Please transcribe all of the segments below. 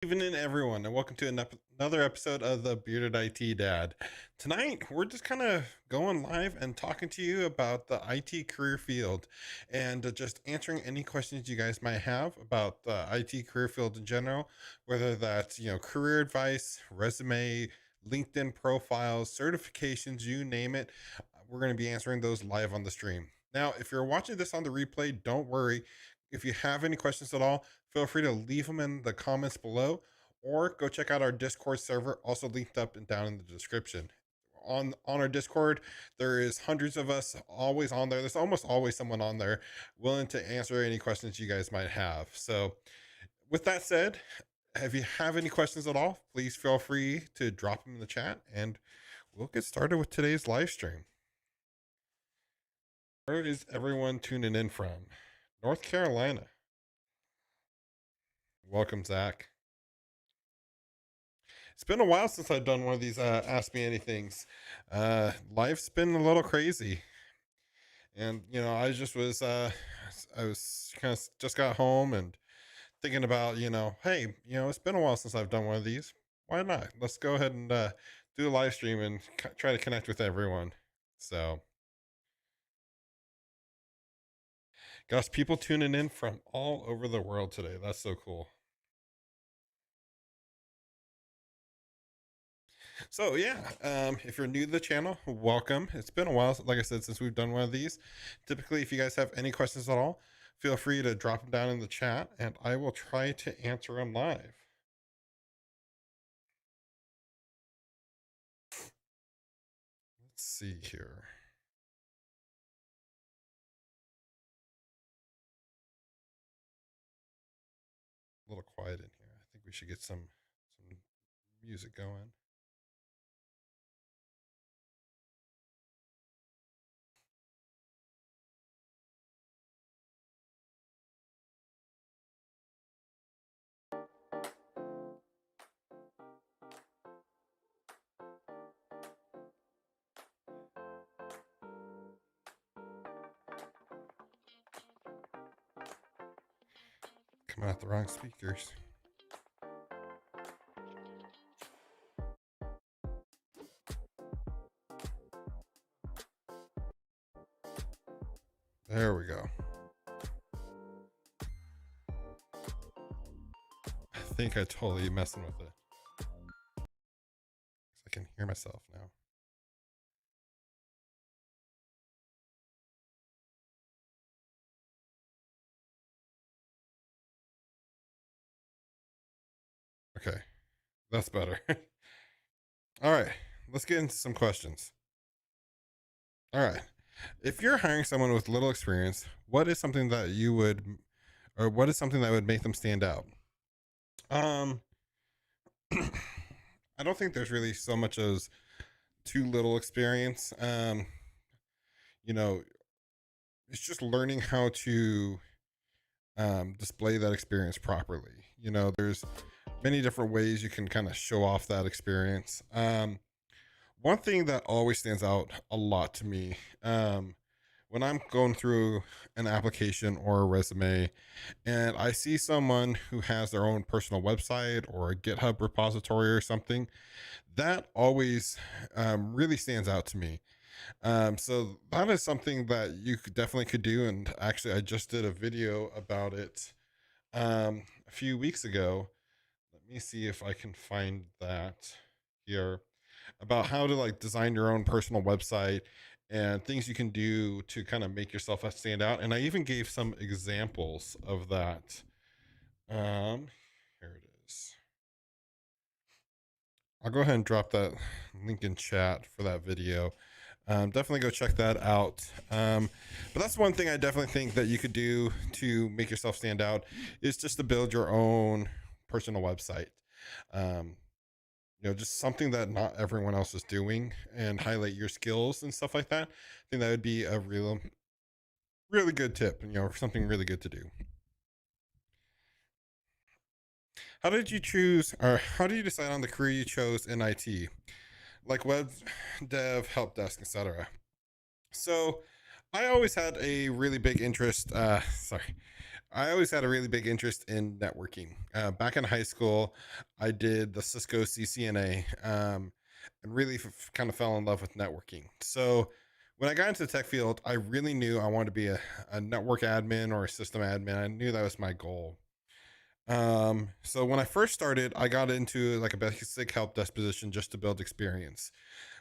Evening, everyone, and welcome to another episode of the Bearded IT Dad. Tonight, we're just kind of going live and talking to you about the IT career field and just answering any questions you guys might have about the IT career field in general, whether that's, career advice, resume, LinkedIn profiles, certifications, you name it. We're going to be answering those live on the stream. Now, if you're watching this on the replay, don't worry. If you have any questions at all, feel free to leave them in the comments below or go check out our Discord server, also linked up and down in the description. On our Discord, there is hundreds of us always on there. There's almost always someone on there willing to answer any questions you guys might have. So with that said, if you have any questions at all, please feel free to drop them in the chat and we'll get started with today's live stream. Where is everyone tuning in from? North Carolina. Welcome, Zach. It's been a while since I've done one of these Ask Me Anythings. Life's been a little crazy. And, I was kind of just got home and thinking about, hey, it's been a while since I've done one of these. Why not? Let's go ahead and do a live stream and try to connect with everyone. So, gosh, people tuning in from all over the world today. That's so cool. So yeah, if you're new to the channel, welcome. It's been a while, like I said, since we've done one of these. Typically, if you guys have any questions at all, feel free to drop them down in the chat and I will try to answer them live. Let's see here. A little quiet in here. I think we should get some music going. Coming out the wrong speakers. There we go. I think I totally messing with it. I can hear myself now. Okay, that's better. All right, let's get into some questions. All right. If you're hiring someone with little experience, what is something that you would, or what is something that would make them stand out? Um, I don't think there's really so much as too little experience. You know, it's just learning how to display that experience properly. There's many different ways you can kind of show off that experience. One thing that always stands out a lot to me, when I'm going through an application or a resume and I see someone who has their own personal website or a GitHub repository or something, that always really stands out to me. So that is something that you definitely could do. And actually, I just did a video about it a few weeks ago. Let me see if I can find that here, about how to like design your own personal website and things you can do to kind of make yourself stand out. And I even gave some examples of that. Here it is. I'll go ahead and drop that link in chat for that video. Definitely go check that out. But that's one thing I definitely think that you could do to make yourself stand out, is just to build your own personal website. Just something that not everyone else is doing, and highlight your skills and stuff like that. I think that would be a really good tip, something really good to do. How did you choose, or how did you decide on the career you chose in IT, like web dev, help desk, etc.? So I always had a really big interest. Sorry. I always had a really big interest in networking. Back in high school, I did the Cisco CCNA, and really kind of fell in love with networking. So when I got into the tech field, I really knew I wanted to be a network admin or a system admin. I knew that was my goal. So when I first started, I got into like a basic help desk position just to build experience.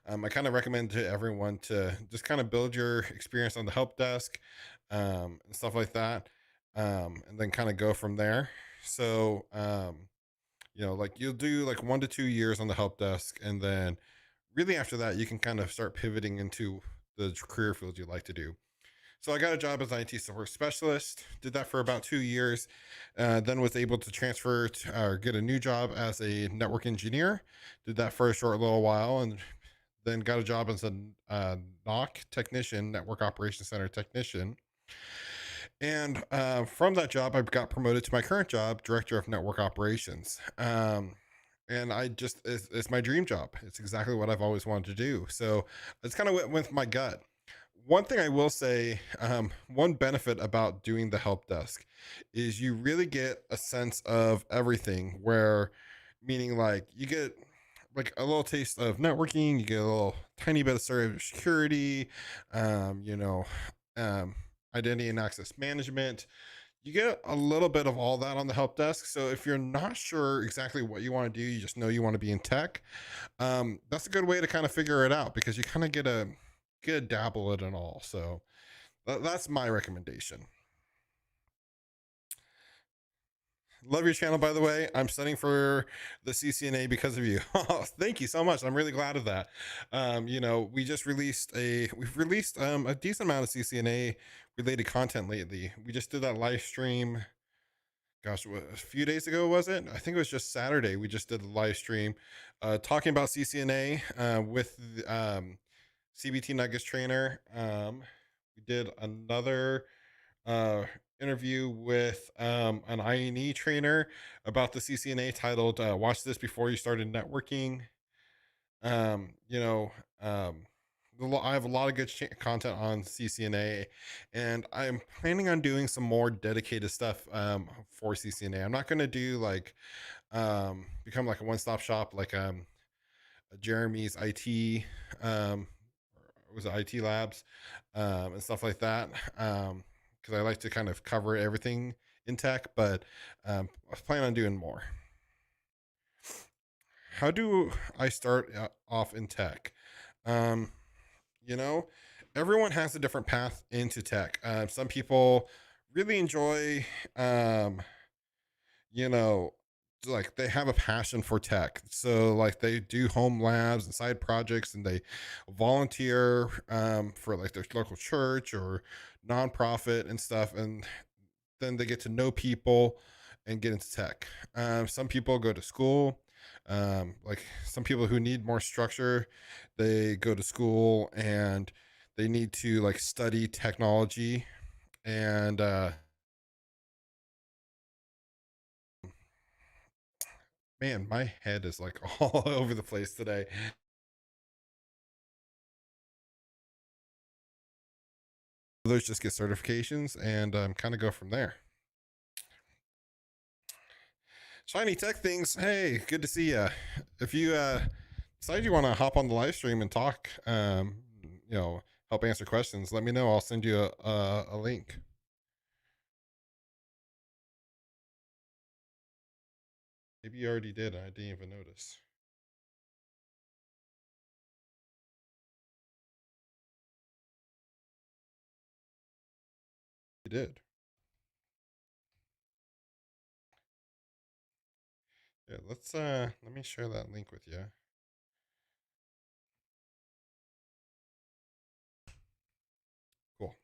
I kind of recommend to everyone to just kind of build your experience on the help desk, and stuff like that, and then kind of go from there. So, like you'll do like 1 to 2 years on the help desk, and then really after that, you can kind of start pivoting into the career field you like to do. So I got a job as an IT support specialist. Did that for about 2 years, then was able to transfer to, or get a new job as a network engineer. Did that for a short little while, and then got a job as a NOC technician, network operations center technician. And from that job, I got promoted to my current job, director of network operations. And it's my dream job. It's exactly what I've always wanted to do. So it's kind of went with my gut. One thing I will say, one benefit about doing the help desk is you really get a sense of everything, where meaning like you get like a little taste of networking, you get a little tiny bit of cybersecurity, um, you know, um, identity and access management. You get a little bit of all that on the help desk. So if you're not sure exactly what you want to do, you just know you want to be in tech. That's a good way to kind of figure it out, because you kind of get a dabble in it all. So that's my recommendation. Love your channel, by the way. I'm studying for the CCNA because of you. Thank you so much. I'm really glad of that. We've released a decent amount of CCNA related content lately. We just did that live stream. Gosh, a few days ago was it? I think it was just Saturday. We just did a live stream, talking about CCNA, with CBT Nuggets trainer. We did another uh, interview with an INE trainer about the CCNA, titled "Watch This Before You Started Networking." Um, you know, um, I have a lot of good content on CCNA, and I'm planning on doing some more dedicated stuff for CCNA. I'm not going to do like become like a one-stop shop like Jeremy's IT, um, was it IT Labs, and stuff like that. Because I like to kind of cover everything in tech, but I plan on doing more. How do I start off in tech? Um, you know, Everyone has a different path into tech. Some people really enjoy, um, you know, like they have a passion for tech. So like they do home labs and side projects, and they volunteer for like their local church or nonprofit and stuff. And then they get to know people and get into tech. Some people go to school. Like some people who need more structure, they go to school and they need to like study technology. And man, my head is like all over the place today. Others just get certifications and kind of go from there. Shiny tech things. Hey, good to see you. If you decide you want to hop on the live stream and talk, help answer questions, let me know. I'll send you a link. Maybe you already did, and I didn't even notice. You did. Yeah, let me share that link with you. Cool.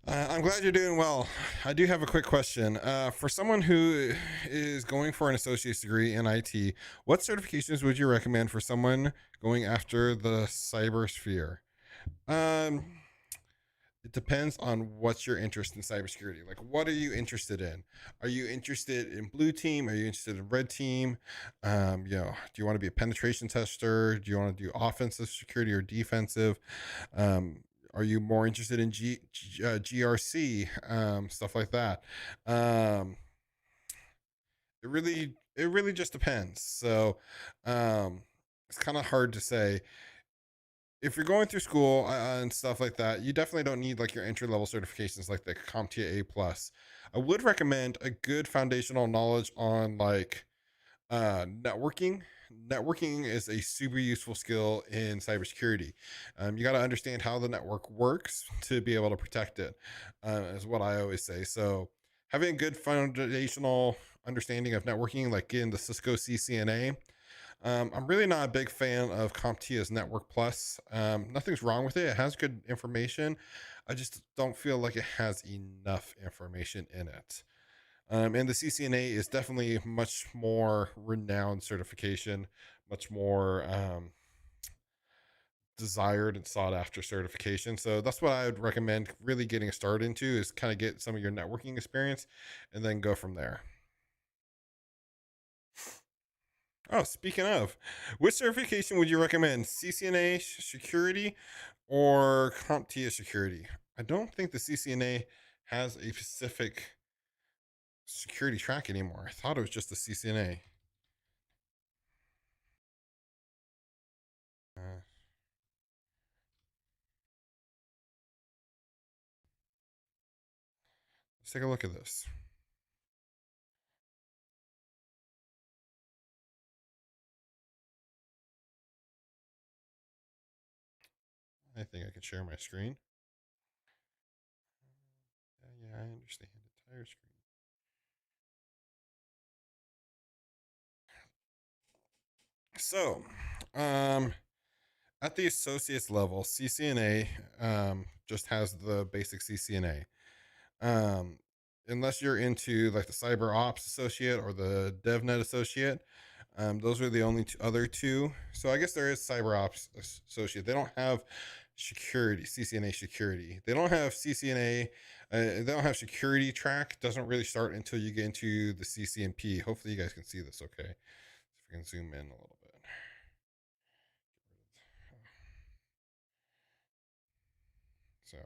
I'm glad you're doing well. I do have a quick question. For someone who is going for an associate's degree in IT, what certifications would you recommend for someone going after the cyber sphere? Um, it depends on what's your interest in cybersecurity. Like, what are you interested in? Are you interested in blue team? Are you interested in red team? Do you want to be a penetration tester? Do you want to do offensive security or defensive? Um, Are you more interested in GRC, stuff like that? Um, it really just depends. So it's kind of hard to say. If you're going through school and stuff like that, you definitely don't need like your entry level certifications like the CompTIA A plus. I would recommend a good foundational knowledge on like networking. Networking is a super useful skill in cybersecurity. You got to understand how the network works to be able to protect it, is what I always say. So having a good foundational understanding of networking, like getting the Cisco CCNA. I'm really not a big fan of CompTIA's Network Plus. Nothing's wrong with it. It has good information. I just don't feel like it has enough information in it. And the CCNA is definitely much more renowned certification, much more desired and sought after certification. So that's what I would recommend really getting a start into is kind of get some of your networking experience and then go from there. Oh, speaking of, which certification would you recommend? CCNA security or CompTIA security? I don't think the CCNA has a specific security track anymore. I thought it was just the CCNA. Let's take a look at this. I think I can share my screen. Yeah, I understand. Entire screen. So, um, at the associates level, CCNA just has the basic CCNA. Um, unless you're into like the cyber ops associate or the devnet associate, those are the only other two. So I guess there is cyber ops associate. They don't have security, CCNA security. They don't have CCNA. They don't have security track. Doesn't really start until you get into the CCNP. Hopefully you guys can see this okay. If we can zoom in a little bit. So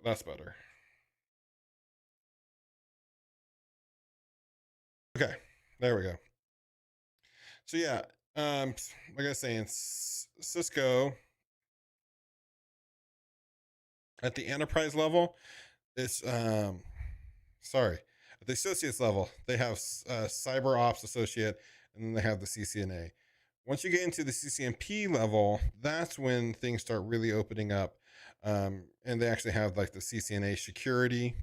that's better. Okay, there we go. So yeah, like I was saying, Cisco at the enterprise level, it's sorry, at the associates level, they have cyber ops associate, and then they have the CCNA. Once you get into the CCNP level, that's when things start really opening up, and they actually have like the CCNA security,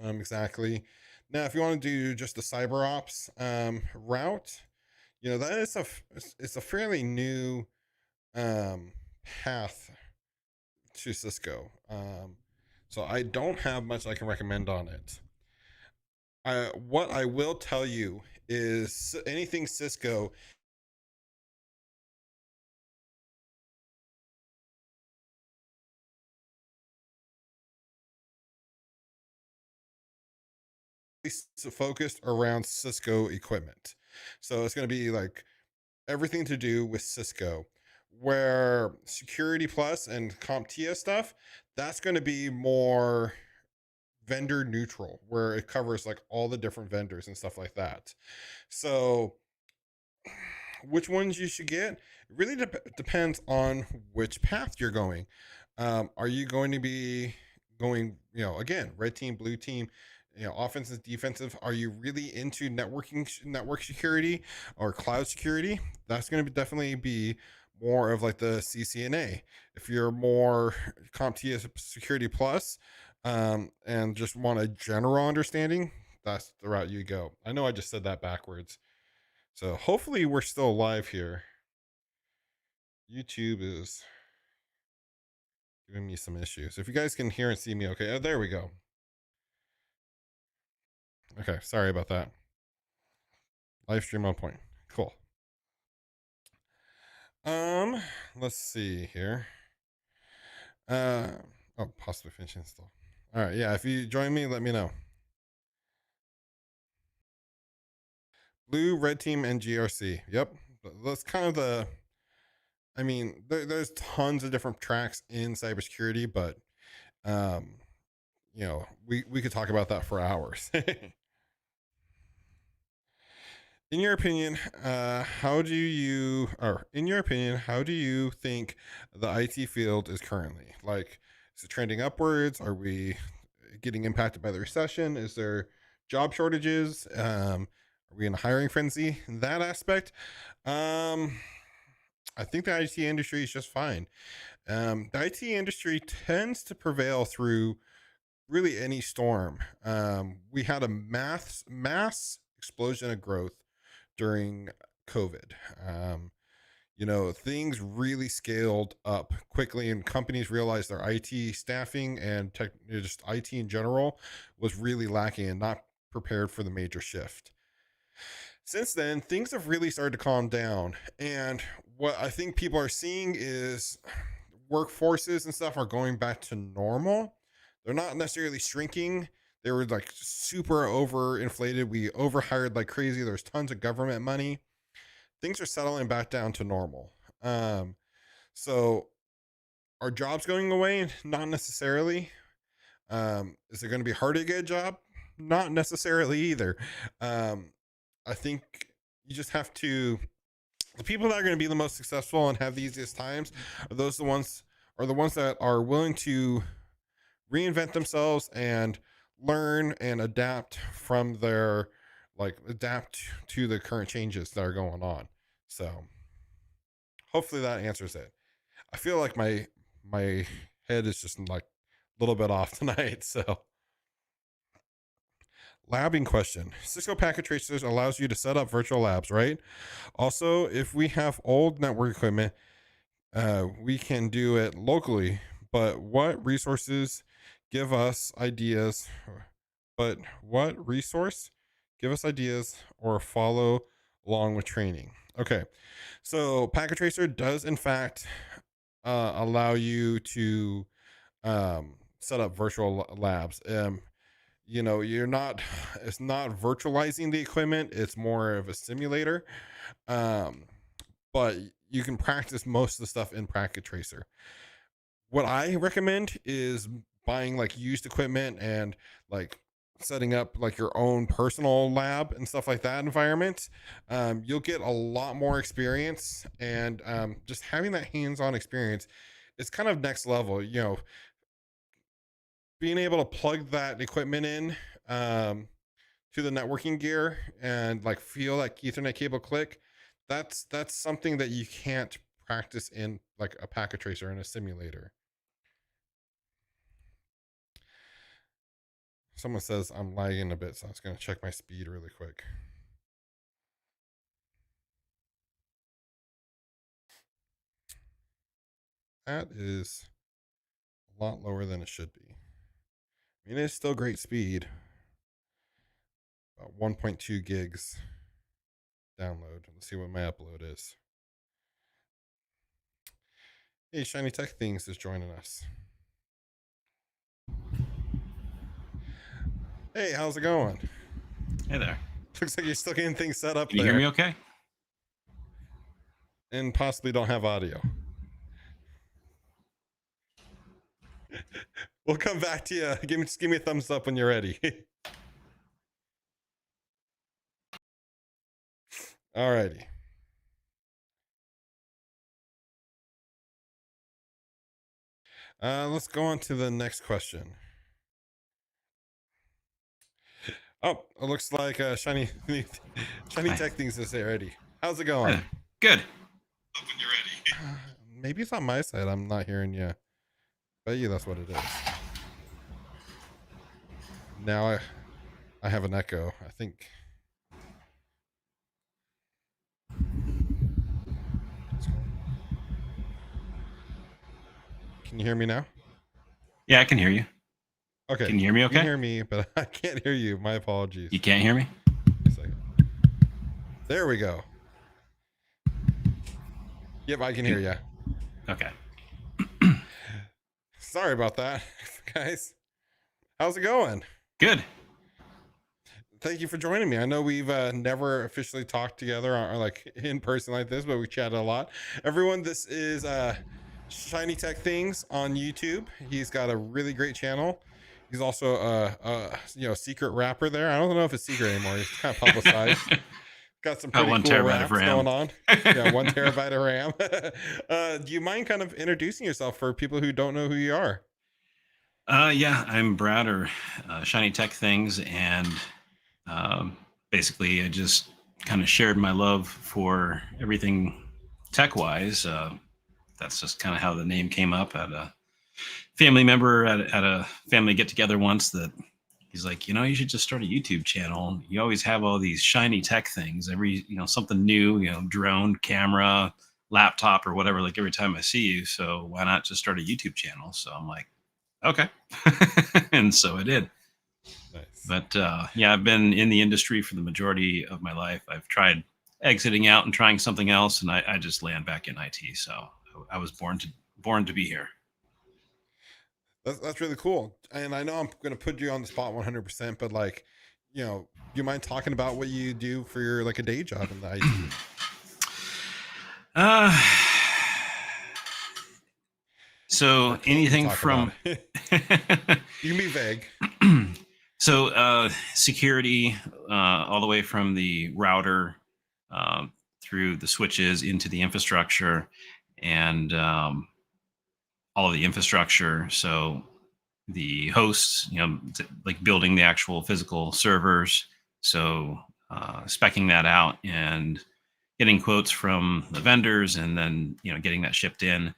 exactly. Now, if you want to do just the cyber ops route, that is it's a fairly new um, path to Cisco. So I don't have much I can recommend on it. What I will tell you is anything Cisco is focused around Cisco equipment. So it's going to be like everything to do with Cisco. Where Security Plus and CompTIA stuff, that's going to be more vendor neutral, where it covers like all the different vendors and stuff like that. So which ones you should get, it really depends on which path you're going. Are you going to be going, again, red team, blue team, offensive, defensive? Are you really into network security or cloud security? That's going to definitely be more of like the CCNA. If you're more CompTIA Security Plus, and just want a general understanding, that's the route you go. I know I just said that backwards. So hopefully we're still live here. YouTube is giving me some issues. If you guys can hear and see me, okay. Oh, there we go. Okay, sorry about that. Live stream on point. Cool. Um, let's see here. Uh, oh, possibly finishing still. All right, yeah. If you join me, let me know. Blue, red team, and GRC. Yep, that's kind of the I mean, there's tons of different tracks in cybersecurity, but um, we could talk about that for hours. In your opinion, how do you think the IT field is currently? Like, is it trending upwards? Are we getting impacted by the recession? Is there job shortages? Are we in a hiring frenzy in that aspect? Um, I think the IT industry is just fine. The IT industry tends to prevail through really any storm. We had a mass explosion of growth during COVID. Um, things really scaled up quickly, and companies realized their IT staffing and just IT in general was really lacking and not prepared for the major shift. Since then, things have really started to calm down. And what I think people are seeing is workforces and stuff are going back to normal. They're not necessarily shrinking. They were like super overinflated. We overhired like crazy. There's tons of government money. Things are settling back down to normal. Um, so are jobs going away? Not necessarily. Is it going to be hard to get a job? Not necessarily either. Um, I think you just have to. The people that are going to be the most successful and have the easiest times are the ones that are willing to reinvent themselves and learn and adapt from their adapt to the current changes that are going on. So hopefully that answers it. I feel like my head is just like a little bit off tonight. So labbing question. Cisco Packet Tracers allows you to set up virtual labs, right? Also, if we have old network equipment, we can do it locally. But what resources give us ideas? But what resource give us ideas or follow along with training? Okay, so Packet Tracer does in fact allow you to set up virtual labs. You're not it's not virtualizing the equipment, it's more of a simulator. um but you can practice most of the stuff in Packet Tracer. What I recommend is buying like used equipment and like setting up like your own personal lab and stuff like that environment. You'll get a lot more experience, and just having that hands-on experience is kind of next level. Being able to plug that equipment in to the networking gear and like feel that Ethernet cable click, that's something that you can't practice in like a Packet Tracer in a simulator. Someone says I'm lagging a bit, so I was going to check my speed really quick. That is a lot lower than it should be. I mean, it's still great speed. About 1.2 gigs download. Let's see what my upload is. Hey, Shiny Tech Things is joining us. Hey, how's it going? Hey there. Looks like you're still getting things set up Can you there. hear me okay? And possibly don't have audio. We'll come back to you. Just give me a thumbs up when you're ready. Alrighty. Let's go on to the next question. Oh, it looks like Shiny Tech Things is ready. How's it going? Hey, good. When you're ready. Maybe it's on my side. I'm not hearing you. Bet you that's what it is. Now I have an echo. I think. Can you hear me now? Yeah, I can hear you. Okay. Can you hear me okay? You can hear me, but I can't hear you. My apologies. You can't hear me? A second. There we go. Yep, I can hear you. Okay. Sorry about that, guys. How's it going? Good. thank you for joining me. I know we've never officially talked together or like in person like this, but we chatted a lot. Everyone, this is Shiny Tech Things on YouTube. He's got a really great channel. He's also a secret rapper there. I don't know if it's secret anymore. It's kind of publicized. Got some About pretty one cool terabyte of raps RAM. going on. Yeah, 1 terabyte of RAM. Do you mind kind of introducing yourself for people who don't know who you are? Yeah, I'm Brad, or Shiny Tech Things, and um, basically I just kind of shared my love for everything tech-wise. That's just kind of how the name came up. At a family member at a family get-together once, that he's like, you should just start a YouTube channel. You always have all these shiny tech things, something new, drone, camera, laptop, or whatever. Like every time I see you, so why not just start a YouTube channel? So I'm like, okay. And so I did. Nice. But yeah, I've been in the industry for the majority of my life. I've tried exiting out and trying something else, and I just land back in IT. So I was born to be here. That's really cool. And I know I'm going to put you on the spot 100%, but like, do you mind talking about what you do for your like a day job in the IT? Uh, Or so can't you anything talk about from it? You can be vague. security, all the way from the router, um, through the switches into the infrastructure, and all of the infrastructure. So the hosts, like building the actual physical servers. So specing that out and getting quotes from the vendors, and then getting that shipped in,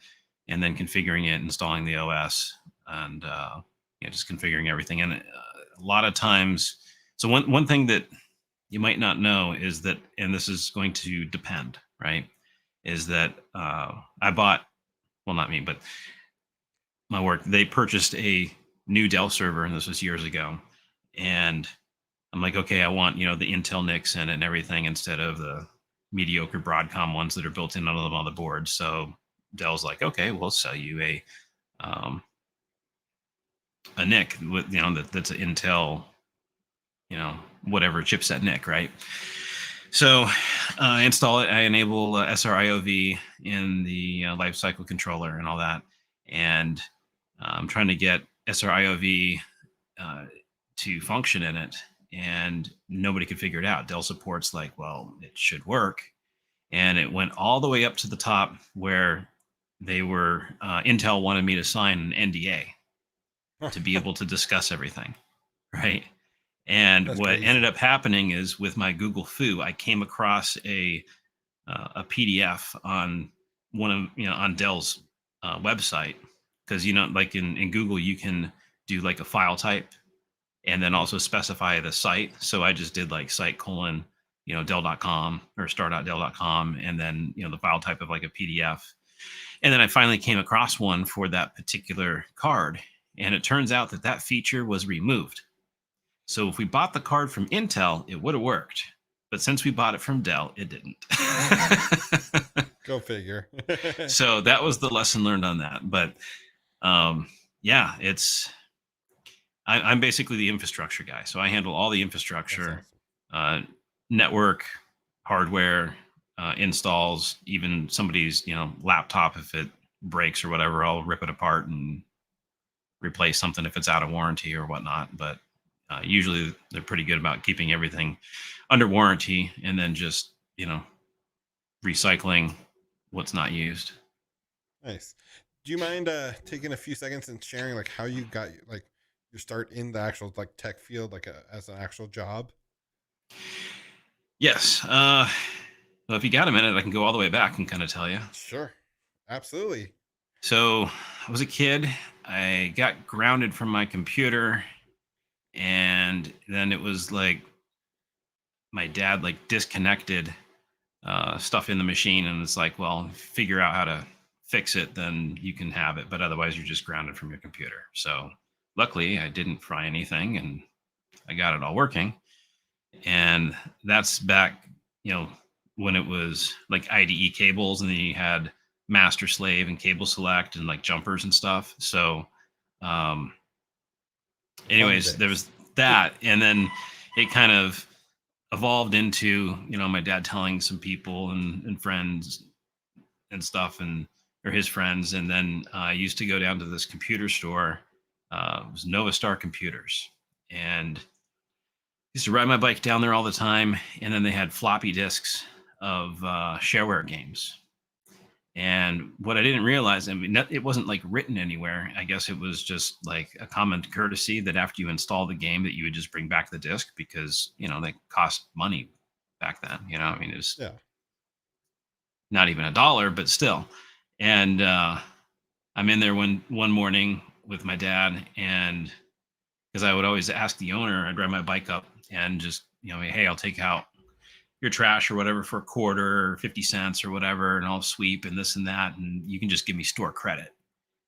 and then configuring it, installing the OS, and just configuring everything. And a lot of times, so one thing that you might not know is that, and this is going to depend, right? Is that I bought, well, not me, but my work, they purchased a new Dell server, and this was years ago. And I'm like, okay, I want, the Intel NICs in it and everything, instead of the mediocre Broadcom ones that are built in on the board. So Dell's like, okay, we'll sell you um, a NIC with, that's an Intel, whatever chipset NIC, right? So I install it. I enable SRIOV in the lifecycle controller and all that. And I'm trying to get SRIOV to function in it, and nobody could figure it out. Dell support's like, well, it should work. And it went all the way up to the top where Intel wanted me to sign an NDA to be able to discuss everything, right? And That's what crazy. ended up happening is, with my Google Foo, I came across a PDF on on Dell's website, because like in Google you can do like a file type, and then also specify the site. So I just did like site colon dell.com or star.dell.com, and then the file type of like a PDF. And then I finally came across one for that particular card, and it turns out that that feature was removed. So if we bought the card from Intel, it would have worked. But since we bought it from Dell, it didn't. Go figure. So that was the lesson learned on that. But yeah, I'm basically the infrastructure guy. So I handle all the That's infrastructure, awesome. uh, network, hardware, installs, even somebody's laptop, if it breaks or whatever, I'll rip it apart and replace something if it's out of warranty or whatnot. But usually they're pretty good about keeping everything under warranty, and then just recycling what's not used. Nice. Do you mind taking a few seconds and sharing like how you got like your start in the actual like tech field, like as an actual job? Yes. Well, if you got a minute, I can go all the way back and kind of tell you. Sure. Absolutely. So I was a kid. I got grounded from my computer, and then it was like my dad like disconnected stuff in the machine, and it's like, well, figure out how to fix it, then you can have it, but otherwise you're just grounded from your computer. So luckily I didn't fry anything, and I got it all working. And that's back, when it was like IDE cables, and then you had master slave and cable select and like jumpers and stuff. So um Fun anyways, there days. was that. And then it kind of evolved into, my dad telling some people and friends and stuff, and or his friends. And then I used to go down to this computer store. It was Nova Star Computers, and used to ride my bike down there all the time. And then they had floppy disks of shareware games. And what I didn't realize, I mean, it wasn't like written anywhere. I guess it was just like a common courtesy that after you install the game, that you would just bring back the disc, because they cost money back then. I mean, it was Yeah. not even $1, but still. And I'm in there one morning with my dad, and because I would always ask the owner, I'd ride my bike up and just, hey, I'll take out your trash or whatever for a quarter or 50 cents or whatever, and I'll sweep and this and that, and you can just give me store credit.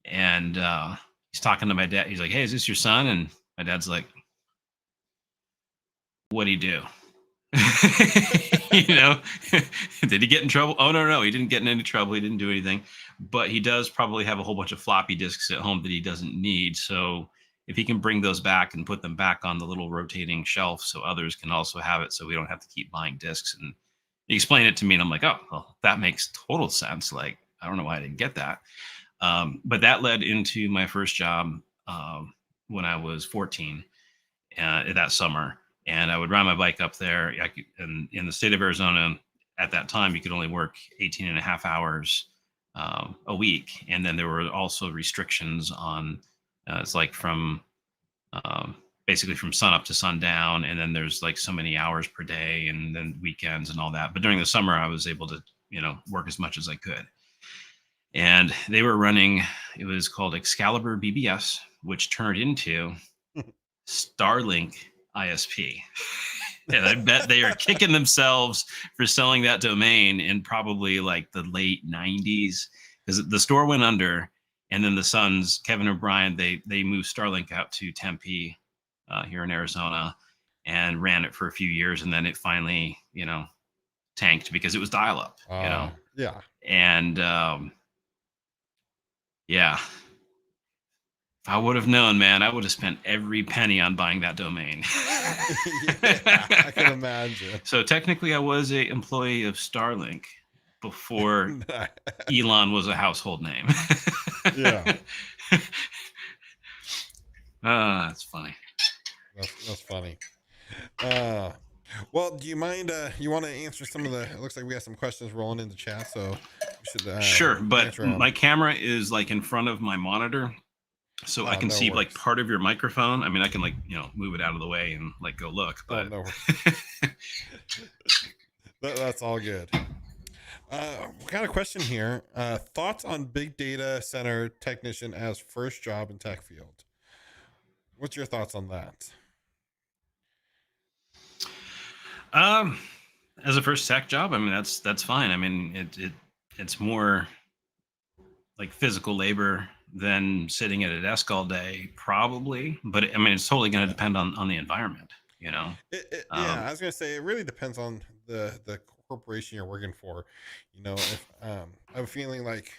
And he's talking to my dad. He's like, hey, is this your son? And my dad's like, what'd he do? you know did he get in trouble? Oh, no, he didn't get in any trouble. He didn't do anything, but he does probably have a whole bunch of floppy disks at home that he doesn't need. So if he can bring those back and put them back on the little rotating shelf so others can also have it, so we don't have to keep buying disks. And he explained it to me, and I'm like, oh, well, that makes total sense. Like, I don't know why I didn't get that. But that led into my first job when I was 14, that summer. And I would ride my bike up there. And in the state of Arizona at that time, you could only work 18 and a half hours a week. And then there were also restrictions on, it's like from basically from sun up to sundown. And then there's like so many hours per day, and then weekends and all that. But during the summer, I was able to, work as much as I could. And they were running, it was called Excalibur BBS, which turned into Starlink ISP. And I bet they are kicking themselves for selling that domain in probably like the late 90s, because the store went under. And then the sons, Kevin and Brian, they moved Starlink out to Tempe here in Arizona, and ran it for a few years. And then it finally, tanked because it was dial up, Yeah. And yeah, if I would have known, man, I would have spent every penny on buying that domain. Yeah, I can imagine. So technically, I was an employee of Starlink before Elon was a household name. Yeah. That's funny. That's funny. Well, do you mind? You want to answer some of the? It looks like we have some questions rolling in the chat, so we should. Sure, but answer 'em. my camera is like in front of my monitor, so I can that see like works. part of your microphone. I mean, I can like move it out of the way and like go look. But No, that's all good. We got a question here. Thoughts on big data center technician as first job in tech field? What's your thoughts on that? As a first tech job, I mean, that's fine. I mean, it's more like physical labor than sitting at a desk all day, probably. But I mean, it's totally going to depend on the environment, Yeah, I was gonna say it really depends on the corporation you're working for. If I have a feeling like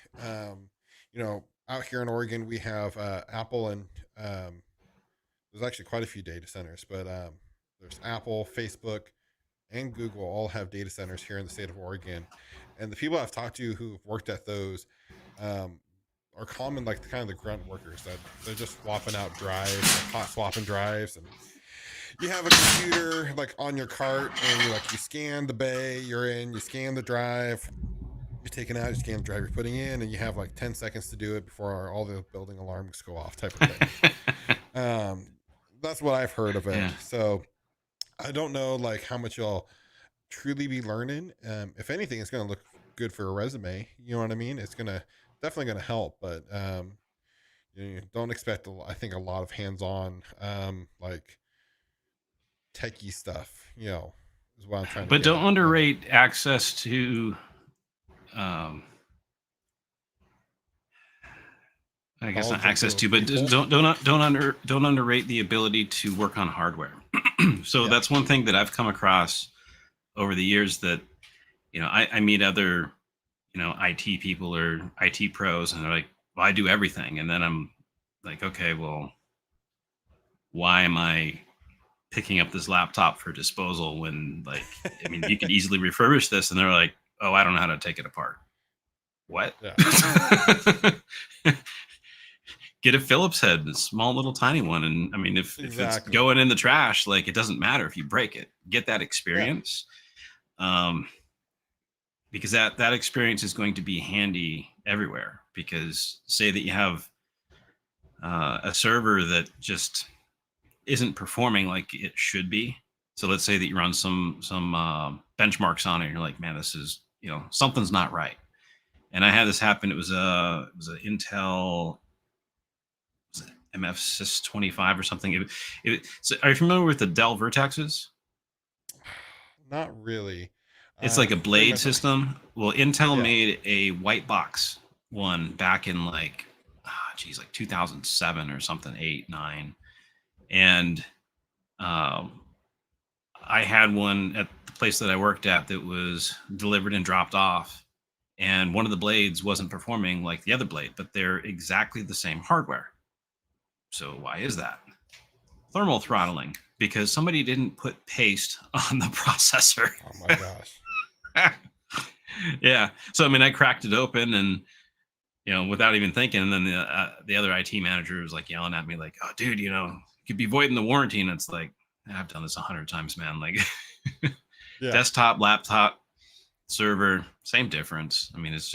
out here in Oregon we have Apple and there's actually quite a few data centers, but there's Apple, Facebook, and Google all have data centers here in the state of Oregon. And the people I've talked to who've worked at those um, are common, like the kind of the grunt workers that they're just swapping out drives, like hot swapping drives, and you have a computer like on your cart, and you scan the bay you're in, you scan the drive, you're taking out, you scan the drive you're putting in, and you have like 10 seconds to do it before all the building alarms go off, type of thing. That's what I've heard of it. Yeah. So I don't know like how much you'll truly be learning. If anything, it's going to look good for a resume. You know what I mean? It's definitely going to help, but don't expect I think a lot of hands-on like techie stuff. Is what I'm trying to. But get don't at. underrate access to. I guess not access to, but don't underrate the ability to work on hardware. So that's one thing that I've come across over the years, that I meet other IT people or IT pros, and they're like, well, I do everything. And then I'm like, okay, well, why am I picking up this laptop for disposal when, like, I mean, you could easily refurbish this, and they're like, oh, I don't know how to take it apart. What? Yeah. Get a Phillips head, a small little tiny one. And I mean, if it's Exactly. going in the trash, like, it doesn't matter if you break it. Get that Yeah. experience. Um, because that experience is going to be handy everywhere. Because say that you have a server that just isn't performing like it should be. So let's say that you run some benchmarks on it, and you're like, man, this is, something's not right. And I had this happen. It was an Intel, was it MF 25 or something. So are you familiar with the Dell Vertexes? Not really. It's like a Pretty blade much. system. Well, Intel Yeah. made a white box one back in, like, geez, like 2007 or something, 8, 9. And um, I had one at the place that I worked at that was delivered and dropped off. And one of the blades wasn't performing like the other blade, but they're exactly the same hardware. So why is that? Thermal throttling, because somebody didn't put paste on the processor. Oh my gosh. Yeah. So I mean, I cracked it open, and without even thinking, and then the other IT manager was like yelling at me, like, "Oh, dude, you could be voiding the warranty." And it's like, I've done this 100 times, man. Like, Yeah. desktop, laptop, server, same difference. I mean, it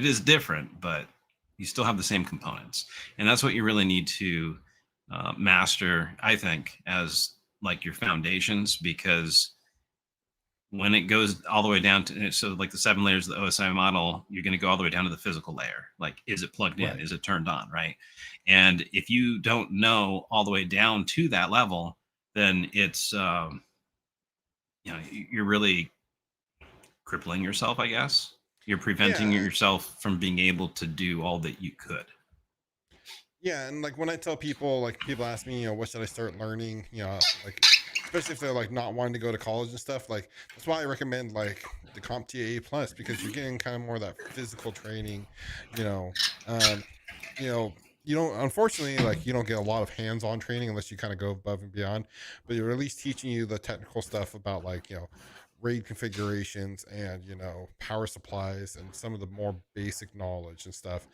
is different, but you still have the same components. And that's what you really need to master, I think, as like your foundations, because when it goes all the way down to, so like the 7 layers of the OSI model, you're going to go all the way down to the physical layer. Like, is it plugged in? Right. Is it turned on? Right. And if you don't know all the way down to that level, then it's, you're really crippling yourself, I guess. You're preventing Yeah. yourself from being able to do all that you could. Yeah, and like when I tell people, like people ask me, what should I start learning? Like especially if they're like not wanting to go to college and stuff. Like that's why I recommend like the CompTIA Plus because you're getting kind of more of that physical training. You know, um, you know, you don't unfortunately like you don't get a lot of hands-on training unless you kind of go above and beyond. But you're at least teaching you the technical stuff about like RAID configurations and power supplies and some of the more basic knowledge and stuff.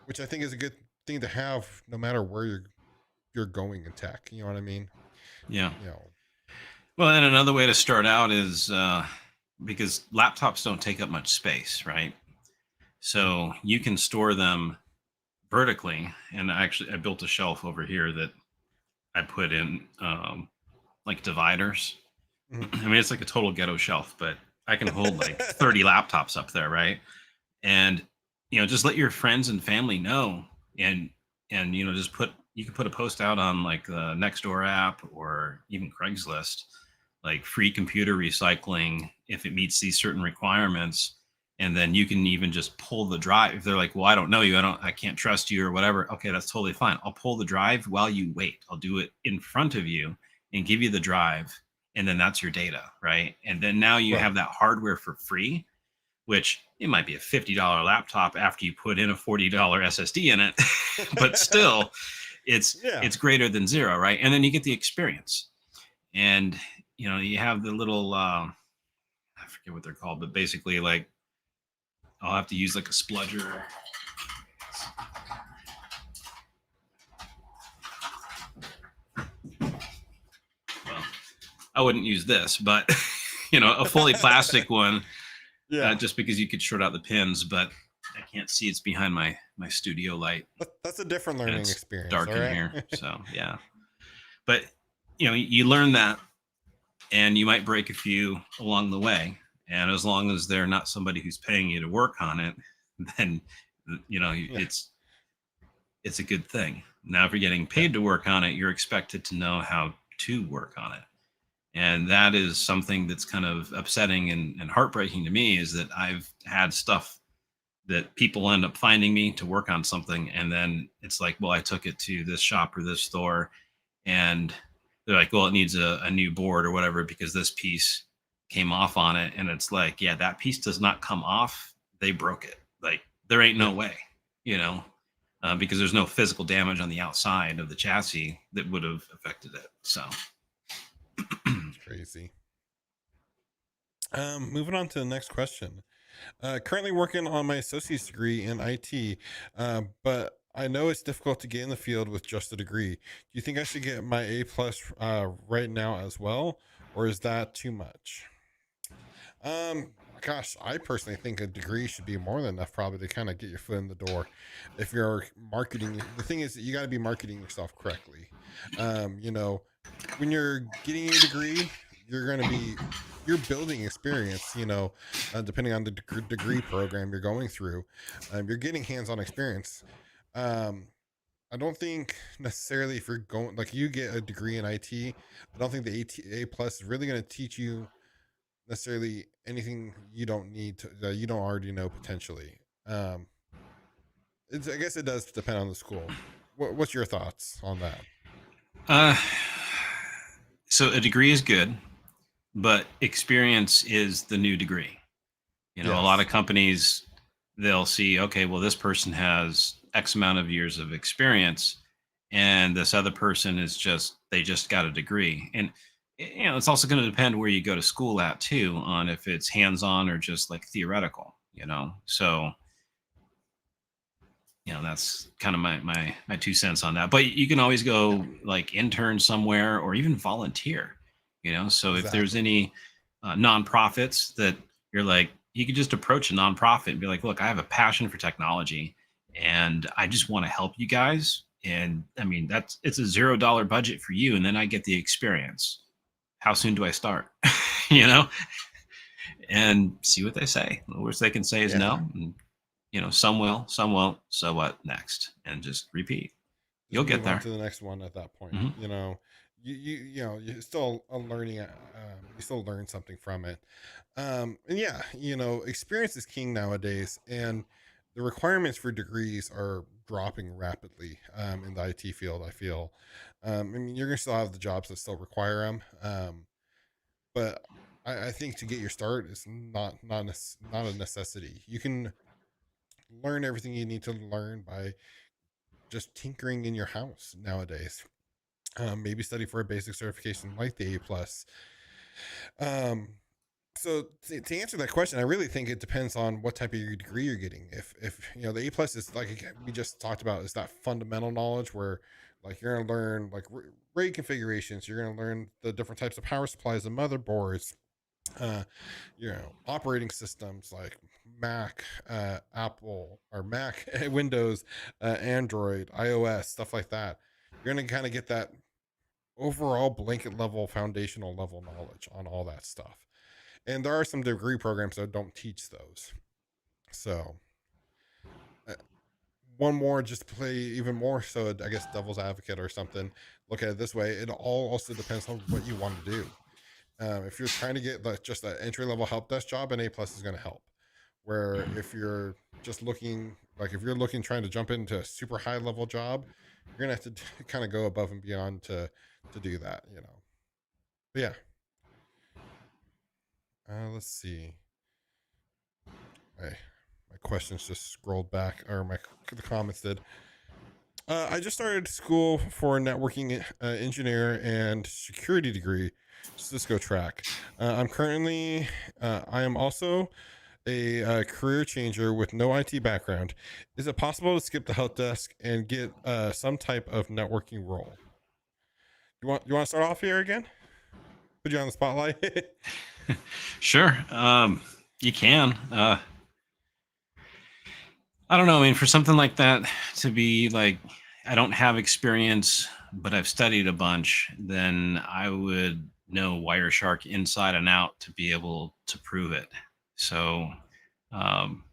Which I think is a good thing to have no matter where you're going in tech. You know what I mean? Yeah. You know, Well, and another way to start out is because laptops don't take up much space, right? mm, So you can store them vertically. And actually, I built a shelf over here that I put in like dividers. mhm. I mean, it's like a total ghetto shelf, but I can hold like 30 laptops up there, right? And just let your friends and family know, and just you can put a post out on like the Nextdoor app or even Craigslist, like free computer recycling if it meets these certain requirements. And then you can even just pull the drive. If they're like, well, I don't know you, I can't trust you or whatever, okay, that's totally fine. I'll pull the drive while you wait. I'll do it in front of you and give you the drive, and then that's your data, right? And then now you Right. have that hardware for free, which it might be a $50 laptop after you put in a $40 SSD in it, but still, it's Yeah. it's greater than zero, right? And then you get the experience, and you have the little I forget what they're called, but basically, like, I'll have to use like a spludger. Well, I wouldn't use this, but a fully plastic one, Yeah. just because you could short out the pins, but I can't see, it's behind my studio light, That's a different and learning it's experience. All dark in right. here. So yeah, but you learn that, and you might break a few along the way, and as long as they're not somebody who's paying you to work on it, then Yeah. it's a good thing. Now, if you're getting Yeah. paid to work on it, you're expected to know how to work on it. And that is something that's kind of upsetting and heartbreaking to me, is that I've had stuff that people end up finding me to work on something. And then it's like, well, I took it to this shop or this store, and they're like, well, it needs a new board or whatever because this piece came off on it. And it's like, yeah, that piece does not come off. They broke it. Like, there ain't Yeah. no way, you know? because there's no physical damage on the outside of the chassis that would have affected it. So, It's crazy. Moving on to the next question. Currently working on my associate's degree in IT, but I know it's difficult to get in the field with just a degree. Do you think I should get my A plus right now as well, or is that too much? Gosh, I personally think a degree should be more than enough, probably, to kind of get your foot in the door. If you're marketing, the thing is, that you got to be marketing yourself correctly. You know, when you're getting your degree, you're going to be you're building experience. Depending on the degree program you're going through, you're getting hands-on experience. Um, I don't think necessarily if you're going like you get a degree in IT, I don't think the A plus is really going to teach you necessarily anything you don't need to that you don't already know potentially. Um, I guess it does depend on the school. What's your thoughts on that? uh, so a degree is good, but experience is the new degree. A lot of Yes, companies, they'll see, okay, well, this person has X amount of years of experience, and this other person is they just got a degree. And, it's also going to depend where you go to school at too, on if it's hands on or just like theoretical. So, that's kind of my 2 cents on that. But you can always go like intern somewhere or even volunteer. So if there's exactly. any nonprofits that you're like, you could just approach a nonprofit and be like, look, I have a passion for technology and I just want to help you guys. And I mean, it's a $0 budget for you, and then I get the experience. How soon do I start? you know, and see what they say. The worst they can say is Yeah, no. And some will, some won't. So what next? And just repeat. just You'll get move on there. to the next one at that point. Hmm. You're still a learning. You still learn something from it. And yeah, experience is king nowadays, and the requirements for degrees are dropping rapidly in the IT field. I feel. I mean, you're gonna still have the jobs that still require them, but I think to get your start is not a necessity. You can learn everything you need to learn by just tinkering in your house nowadays. Maybe study for a basic certification like the A plus. Um, so to answer that question, I really think it depends on what type of degree you're getting. If the A plus is like we just talked about, is that fundamental knowledge where like you're gonna learn like RAID configurations, you're gonna learn the different types of power supplies and motherboards, uh, operating systems like Mac, Apple, or Mac, Windows, Android, iOS, stuff like that. You're gonna kind of get that overall blanket level, foundational level knowledge on all that stuff. And there are some degree programs that don't teach those. So, uh, one more just to play even more. So, I guess devil's advocate or something. Look at it this way: it all also depends on what you want to do. If you're trying to get like just an entry level help desk job, an A plus is going to help. Where if you're just looking, like if you're looking trying to jump into a super high level job, you're gonna have to kind of go above and beyond to do that. But yeah, let's see. My questions just scrolled back, or the comments did. I just started school for a networking engineer and security degree, Cisco track. I am also a career changer with no IT background. Is it possible to skip the help desk and get some type of networking role? You want to start off here again? Put you on the spotlight. Sure. You can. I don't know. I mean, for something like that to be like, I don't have experience, but I've studied a bunch, then I would know Wireshark inside and out to be able to prove it. So, um,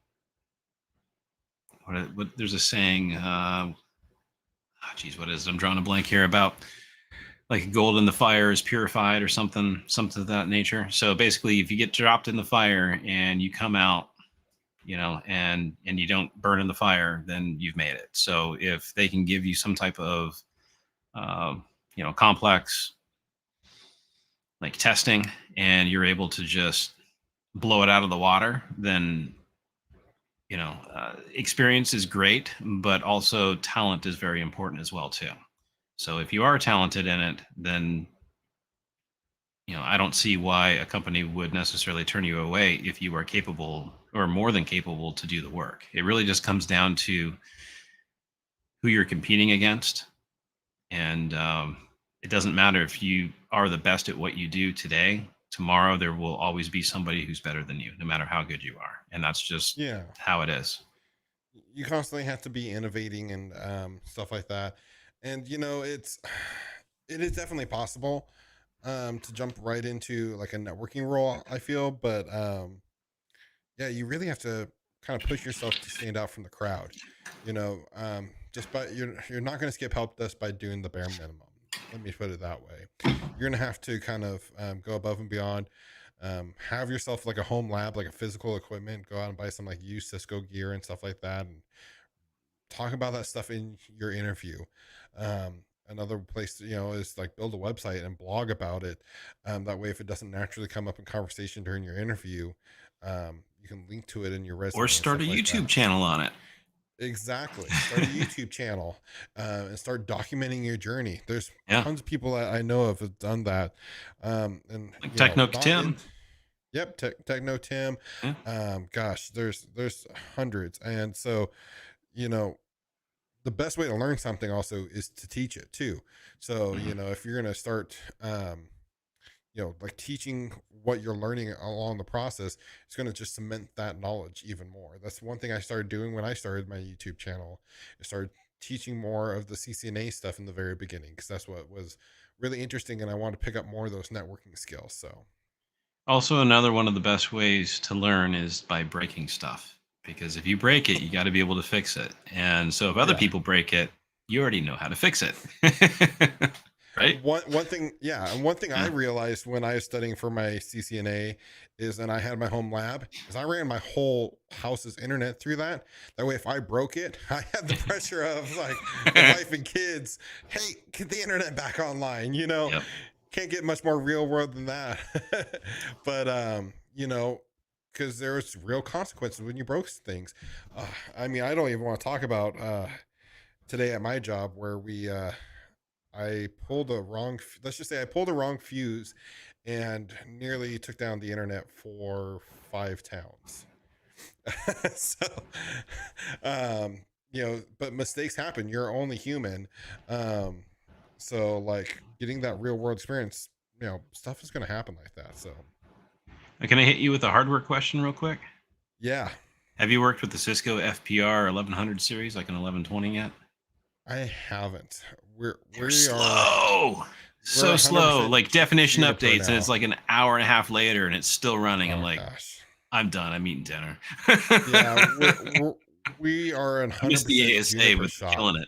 there's a saying, geez, what is it? I'm drawing a blank here about like gold in the fire is purified or something of that nature. So basically, if you get dropped in the fire and you come out, and you don't burn in the fire, then you've made it. So if they can give you some type of complex like testing, and you're able to just blow it out of the water, then experience is great, but also talent is very important as well too. So if you are talented in it, then I don't see why a company would necessarily turn you away if you are capable or more than capable to do the work. It really just comes down to who you're competing against. And it doesn't matter if you are the best at what you do today. Tomorrow, there will always be somebody who's better than you, no matter how good you are. And that's just Yeah. how it is. You constantly have to be innovating and stuff like that. And it is definitely possible to jump right into like a networking role, I feel, but yeah, you really have to kind of push yourself to stand out from the crowd. Just by you're not going to skip help desk by doing the bare minimum. Let me put it that way. You're going to have to kind of go above and beyond. Have yourself like a home lab, like a physical equipment. Go out and buy some like used Cisco gear and stuff like that, and talk about that stuff in your interview. Another place, is like build a website and blog about it. That way, if it doesn't naturally come up in conversation during your interview, you can link to it in your Or resume and start a stuff like YouTube that. channel on it. Exactly. Start a YouTube channel and start documenting your journey. There's Yeah. tons of people that I know of have done that. And Like Techno not in. Tim. Yep, Techno Tim. Yeah. Gosh, there's hundreds, and so you know the best way to learn something also is to teach it too. So, Mhm. if you're going to start, like teaching what you're learning along the process, it's going to just cement that knowledge even more. That's one thing I started doing when I started my YouTube channel. I started teaching more of the CCNA stuff in the very beginning because that's what was really interesting. And I wanted to pick up more of those networking skills. So, Also, another one of the best ways to learn is by breaking stuff. Because if you break it, you got to be able to fix it. And so if other yeah. people break it, you already know how to fix it. Right? One thing, yeah, and one thing I Yeah. realized when I was studying for my CCNA is, and I had my home lab, is I ran my whole house's internet through that. That way, if I broke it, I had the pressure of like the wife and kids. Hey, get the internet back online. Yep. Can't get much more real world than that. But because there's real consequences when you broke things. I mean, I don't even want to talk about today at my job where I pulled a wrong. Let's just say I pulled a wrong fuse, and nearly took down the internet for 5 towns. So, but mistakes happen. You're only human. Um, so like getting that real world experience, stuff is going to happen like that. So Can I hit you with a hardware question real quick? yeah, Have you worked with the Cisco FPR 1100 series, like an 1120 yet? I haven't. They're We are slow. we're So slow. 100% Like definition Juniper updates, and it's now. like an hour and a half later and it's still running. I'm Oh like, gosh. I'm done. I'm eating dinner. Yeah, I we are a miss hundred the percent ASA, Juniper but they're shop. killing it.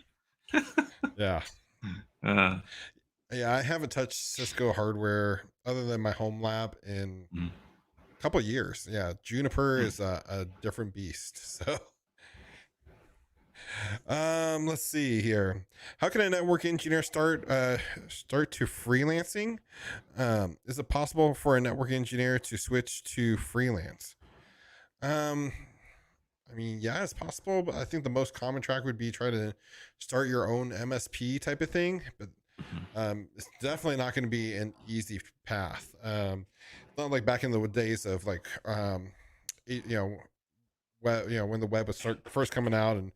Yeah. uh, Yeah, I haven't touched Cisco hardware other than my home lab in mm, a couple of years. Yeah, Juniper mm. is a different beast. So, let's see here. How can a network engineer start to freelancing? Is it possible for a network engineer to switch to freelance? Um, I mean, yeah, it's possible, but I think the most common track would be try to start your own MSP type of thing. But Mhm. it's definitely not going to be an easy path. It's not like back in the days of like, when the web was first coming out and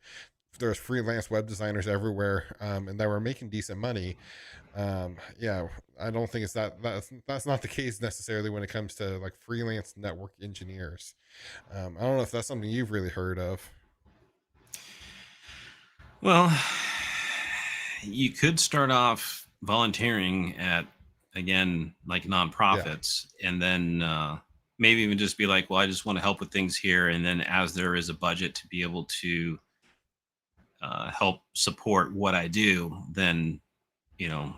there's freelance web designers everywhere, and they were making decent money. Yeah, I don't think that's not the case necessarily when it comes to like freelance network engineers. I don't know if that's something you've really heard of. Well, you could start off volunteering at, again, like Yeah, nonprofits, and then maybe even just be like, well, I just want to help with things here. And then as there is a budget to be able to help support what I do, then, you know,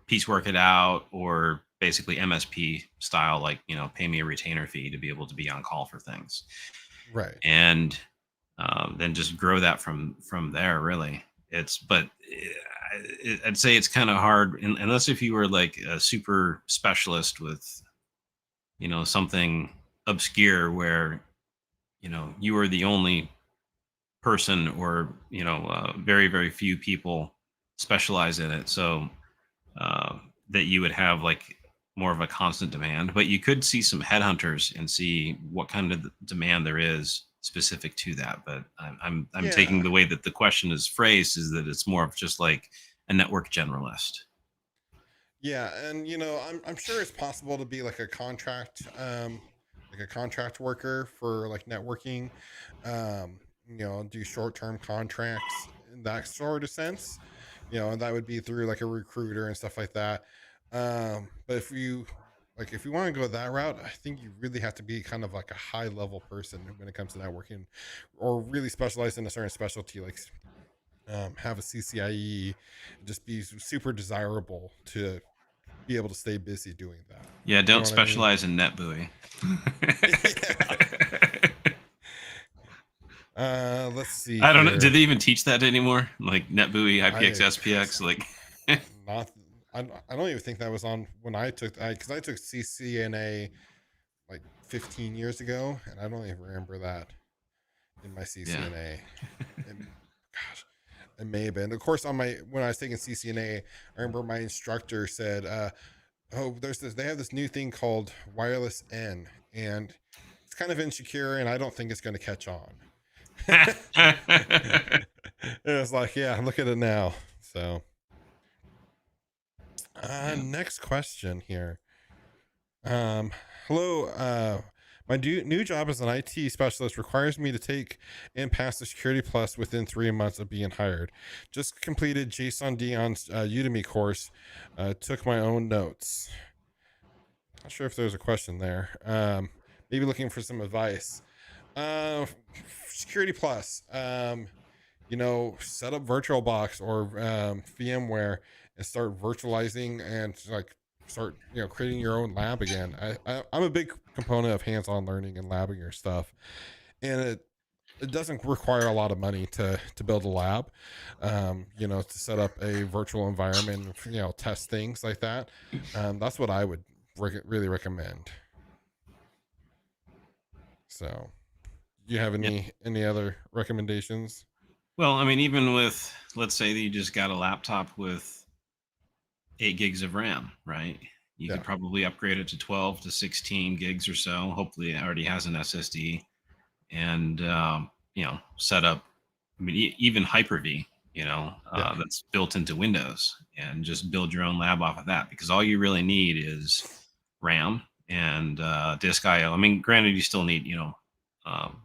piecework it out, or basically MSP style, like, pay me a retainer fee to be able to be on call for things. right. And then just grow that from there. Really, but I'd say it's kind of hard unless if you were like a super specialist with something obscure where you are the only person, or very very few people specialize in it, so uh, that you would have like more of a constant demand. But you could see some headhunters and see what kind of demand there is specific to that. But I'm taking Yeah. the way that the question is phrased is that it's more of just like a network generalist. Yeah, and I'm sure it's possible to be like a contract worker for like networking, do short-term contracts in that sort of sense, and that would be through like a recruiter and stuff like that. But if you want to go that route, I think you really have to be kind of like a high level person when it comes to networking, or really specialize in a certain specialty, like have a CCIE, just be super desirable to be able to stay busy doing that. Yeah, You know don't what I mean? specialize in NetBuoy. Yeah. Let's see I don't know. Did here. they even teach that anymore? Like NetBuoy, IPX, I SPX? Like, not. I don't even think that was on when I took. Because I took CCNA like 15 years ago, and I don't even remember that in my yeah, CCNA. And gosh, it may have been. Of course, on my when I was taking CCNA, I remember my instructor said, "Oh, there's this. They have this new thing called wireless N, and it's kind of insecure, and I don't think it's going to catch on." It was like, yeah, look at it now. So, yeah. next question here. Um, Hello. My new job as an IT specialist requires me to take and pass the Security Plus within 3 months of being hired. Just completed Jason Dion's Udemy course. Took my own notes. Not sure if there's a question there. Maybe looking for some advice. Uh, Security Plus. Set up VirtualBox or VMware and start virtualizing and like start creating your own lab again. I'm a big component of hands-on learning and labbing your stuff, and it doesn't require a lot of money to build a lab, to set up a virtual environment, test things like that. That's what I would really recommend. So, do you have Yeah. any other recommendations? Well, I mean, even with, let's say that you just got a laptop with 8 gigs of RAM, right? You could Yeah, probably upgrade it to 12 to 16 gigs or so. Hopefully, it already has an SSD, and set up. I mean, even Hyper-V, yeah, that's built into Windows, and just build your own lab off of that. Because all you really need is RAM and disk I/O. I mean, granted, you still need um,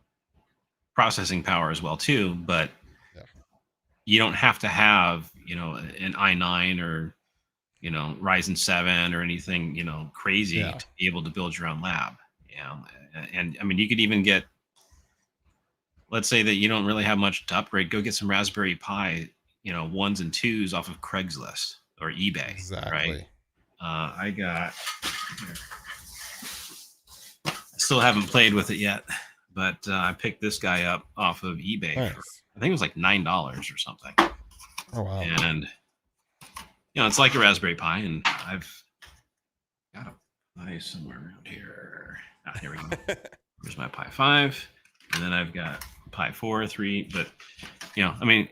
processing power as well too, but yeah, you don't have to have an i9 or Ryzen 7 or anything crazy yeah. to be able to build your own lab. And I mean, you could even get, let's say that you don't really have much to upgrade, go get some Raspberry Pi, ones and twos off of Craigslist or eBay, right? Exactly. I got, I still haven't played with it yet, but I picked this guy up off of eBay for, Nice. I think it was like $9 or something. Oh wow. And it's like a Raspberry Pi, and I've got a Pi somewhere around here. Ah, here we go. Here's my Pi 5, and then I've got Pi 4, 3. But I mean,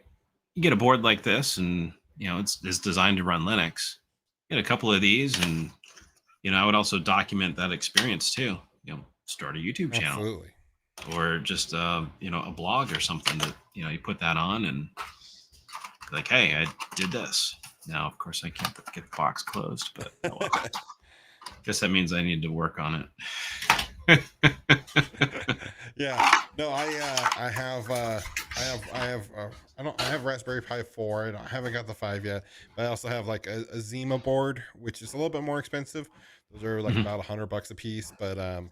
you get a board like this, and it's designed to run Linux. Get a couple of these, and I would also document that experience too. Start a YouTube channel, Absolutely. or just a blog or something that you put that on, and like, hey, I did this. Now, of course, I can't get the box closed, but oh well. Guess that means I need to work on it. Yeah. No, I have Raspberry Pi 4. I haven't got the 5 yet, but I also have like a Zima board, which is a little bit more expensive. Those are like Mhm. about $100 a piece, but um,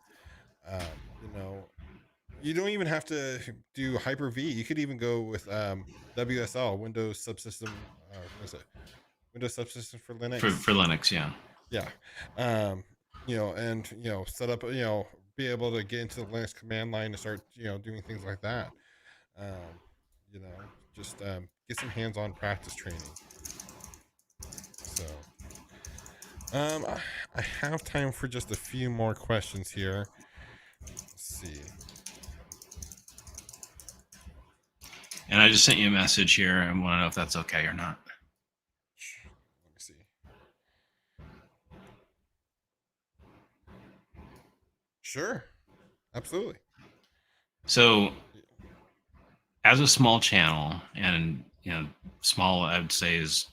you know, you don't even have to do Hyper-V. You could even go with WSL, Windows Subsystem. What is it? Windows Subsystem for for Linux. for Linux, yeah. Yeah. um and set up, be able to get into the Linux command line to start doing things like that. um just get some hands-on practice training. So I have time for just a few more questions here. Let's see. I just sent you a message here. I want to know if that's okay or not. Let me see. Sure, absolutely. So, as a small channel, and small, I would say is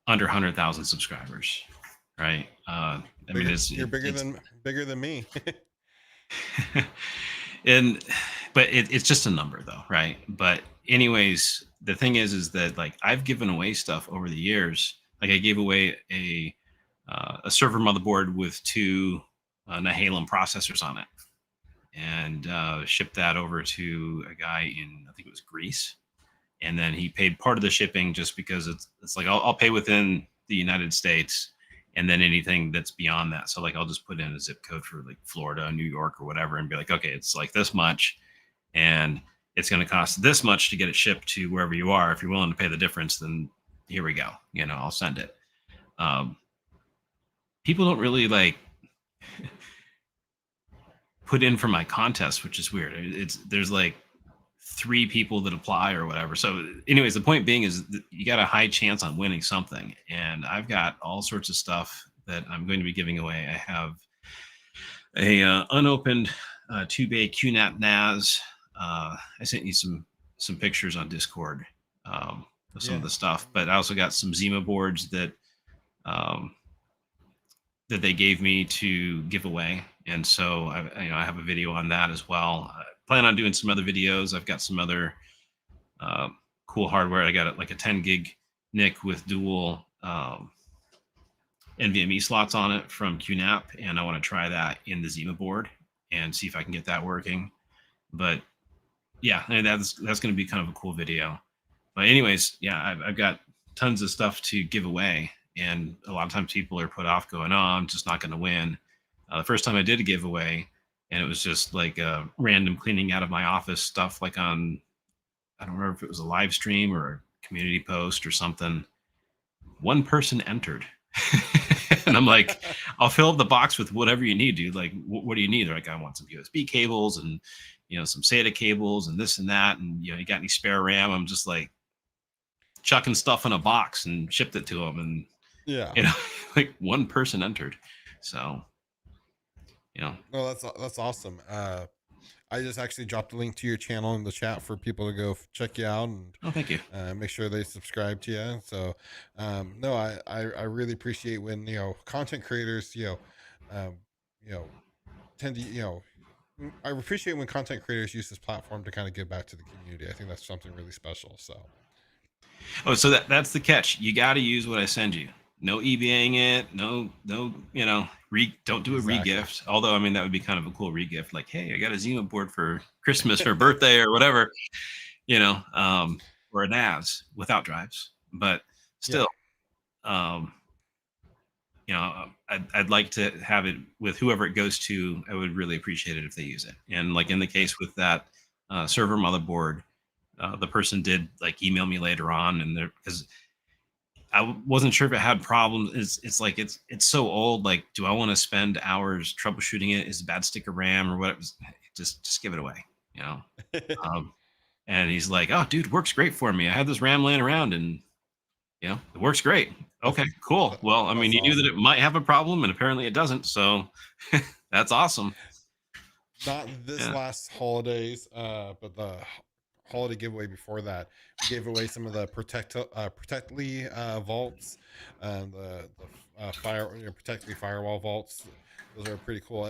under 100,000 subscribers, right? I mean, You're it's bigger than me. and but it's just a number though, right? But anyways, the thing is that like I've given away stuff over the years. Like I gave away a server motherboard with two Nehalem processors on it, and shipped that over to a guy in, I think it was Greece, and then he paid part of the shipping just because it's like I'll pay within the United States, and then anything that's beyond that. So like I'll just put in a zip code for like Florida, New York, or whatever, and be like, okay, it's like this much, and it's going to cost this much to get it shipped to wherever you are. If you're willing to pay the difference, then here we go. I'll send it. Um, People don't really like put in for my contest, which is weird. It's There's like three people that apply or whatever. So, anyways, the point being is that you got a high chance on winning something, and I've got all sorts of stuff that I'm going to be giving away. I have a unopened 2-bay QNAP NAS. I sent you some pictures on Discord of some of Yeah. the stuff, but I also got some Zima boards um, that they gave me to give away, and so I have a video on that as well. I plan on doing some other videos. I've got some other uh, cool hardware. I got like a 10 gig NIC with dual NVMe slots on it from QNAP, and I want to try that in the Zima board and see if I can get that working. But yeah, and that's going to be kind of a cool video. But anyways, yeah, I've got tons of stuff to give away, and a lot of times people are put off, going, "Oh, I'm just not going to win." The first time I did a giveaway, and it was just like a random cleaning out of my office stuff, like on, I don't remember if it was a live stream or a community post or something. One person entered. And I'm like, I'll fill up the box with whatever you need, dude. Like, what do you need? They're like, I want some USB cables and, some SATA cables and this and that. And, you got any spare RAM? I'm just like chucking stuff in a box and shipped it to them. And, Yeah. like one person entered. So, No, that's awesome. I just actually dropped a link to your channel in the chat for people to go check you out and oh, thank you. make sure they subscribe to you. So, no, I really appreciate when content creators um, you know tend to I appreciate when content creators use this platform to kind of give back to the community. I think that's something really special. So, Oh, so that's the catch. You got to use what I send you. No eBaying it. No, no, don't do a exactly. regift. Although, I mean, that would be kind of a cool regift. Like, hey, I got a Zima board for Christmas or birthday or whatever, or a NAS without drives. But Yeah. still, um, I'd like to have it with whoever it goes to. I would really appreciate it if they use it. And like in the case with that server motherboard, the person did like email me later on, and there, because I wasn't sure if it had problems. It's like it's so old. Like, do I want to spend hours troubleshooting it? Is it a bad stick of RAM or what? Just give it away, you know. Um, and he's like, "Oh, dude, works great for me. I had this RAM laying around, and it works great." that's Okay, cool. that, Well, I mean, that's you knew that awesome. it might have a problem, and apparently it doesn't. So that's awesome. Not this Yeah, last holidays, but the holiday giveaway before that, we gave away some of the Protectly vaults, and the Protectly firewall vaults. Those are pretty cool.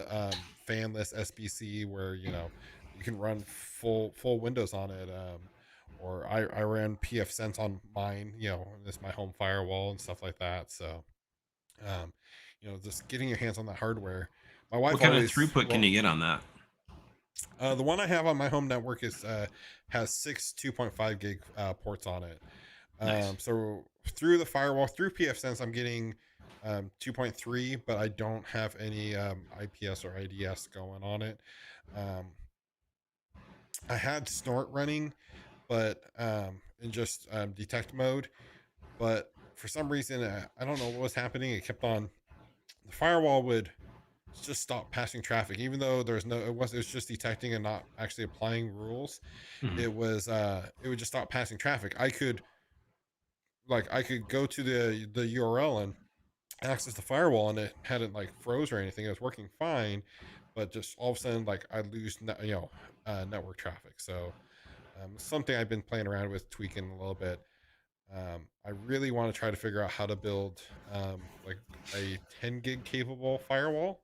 Fanless SBC where you can run full Windows on it. Or I ran pfSense on mine. It's my home firewall and stuff like that. So um, just getting your hands on that hardware. My what wife kind of always throughput can well you get on that? the one I have on my home network is has six 2.5 gig ports on it. Nice. So through the firewall, through pfSense, I'm getting 2.3, but I don't have any IPS or IDS going on it. Um, I had Snort running, but in just detect mode. But for some reason, I don't know what was happening. It kept on the firewall would just stop passing traffic, even though there's no, it was just detecting and not actually applying rules. Mhm. It would just stop passing traffic. I could go to the URL and access the firewall, and it hadn't like froze or anything. It was working fine, but just all of a sudden, like I lose, network traffic. So something I've been playing around with, tweaking a little bit. I really want to try to figure out how to build like a 10 gig capable firewall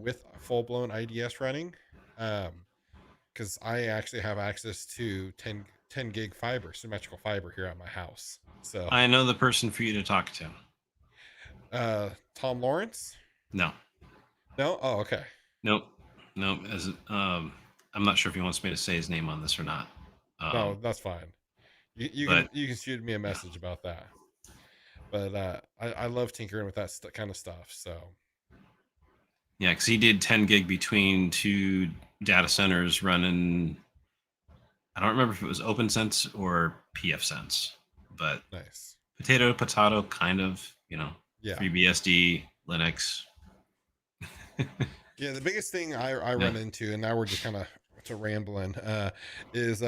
with full blown IDS running. Because I actually have access to 10 gig fiber, symmetrical fiber here at my house. So, I know the person for you to talk to. Tom Lawrence? No, No? Oh, okay. nope, nope. As I'm not sure if he wants me to say his name on this or not. No, Um, that's fine. but You can shoot me a yeah, message about that. But I love tinkering with that kind of stuff. So yeah, because he did 10 gig between two data centers running. I don't remember if it was OpenSense or PFSense, but nice. potato, kind of, Yeah. FreeBSD, Linux. Yeah, the biggest thing I Yeah. run into, and now we're just kind of to rambling, is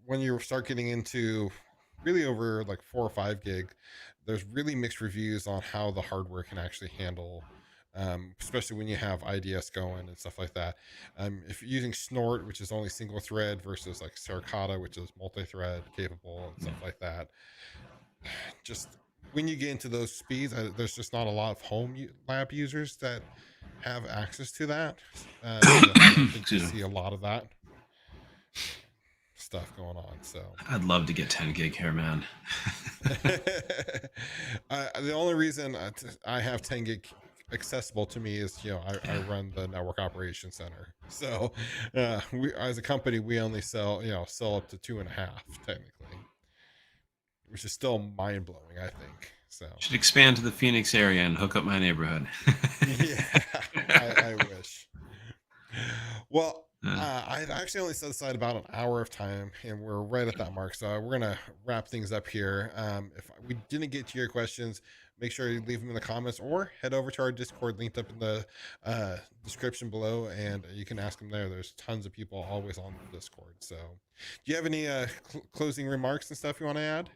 when you start getting into really over like 4 or 5 gig, there's really mixed reviews on how the hardware can actually handle, especially when you have IDS going and stuff like that. If you're using Snort, which is only single thread, versus like Suricata, which is multi-thread capable and Yeah. stuff like that, just when you get into those speeds, there's just not a lot of lab users that have access to that. So I don't think you Excuse me. see a lot of that stuff going on. So I'd love to get 10 gig here, man. the only reason I have 10 gig accessible to me is I Yeah. run the network operations center. So we, as a company, we only sell up to 2.5 technically, which is still mind blowing, I think. So Should expand to the Phoenix area and hook up my neighborhood. yeah, I wish. Well, Uh, I actually only set aside about an hour of time, and we're right at that mark. So we're gonna wrap things up here. If we didn't get to your questions, make sure you leave them in the comments or head over to our Discord linked up in the description below, and you can ask them there. There's tons of people always on the Discord. So, do you have any closing remarks and stuff you want to add?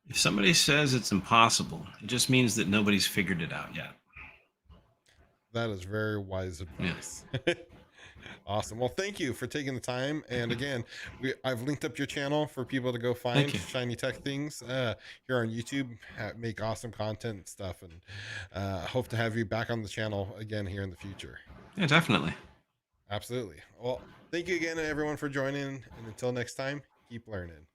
if somebody says it's impossible, it just means that nobody's figured it out yet. That is very wise Yeah. advice. Awesome. Well, thank you for taking the time. And again, I've linked up your channel for people to go Thank find you. shiny tech things here on YouTube. Make awesome content and stuff, and hope to have you back on the channel again here in the future. Yeah, definitely. Absolutely. Well, thank you again, everyone, for joining. And until next time, keep learning.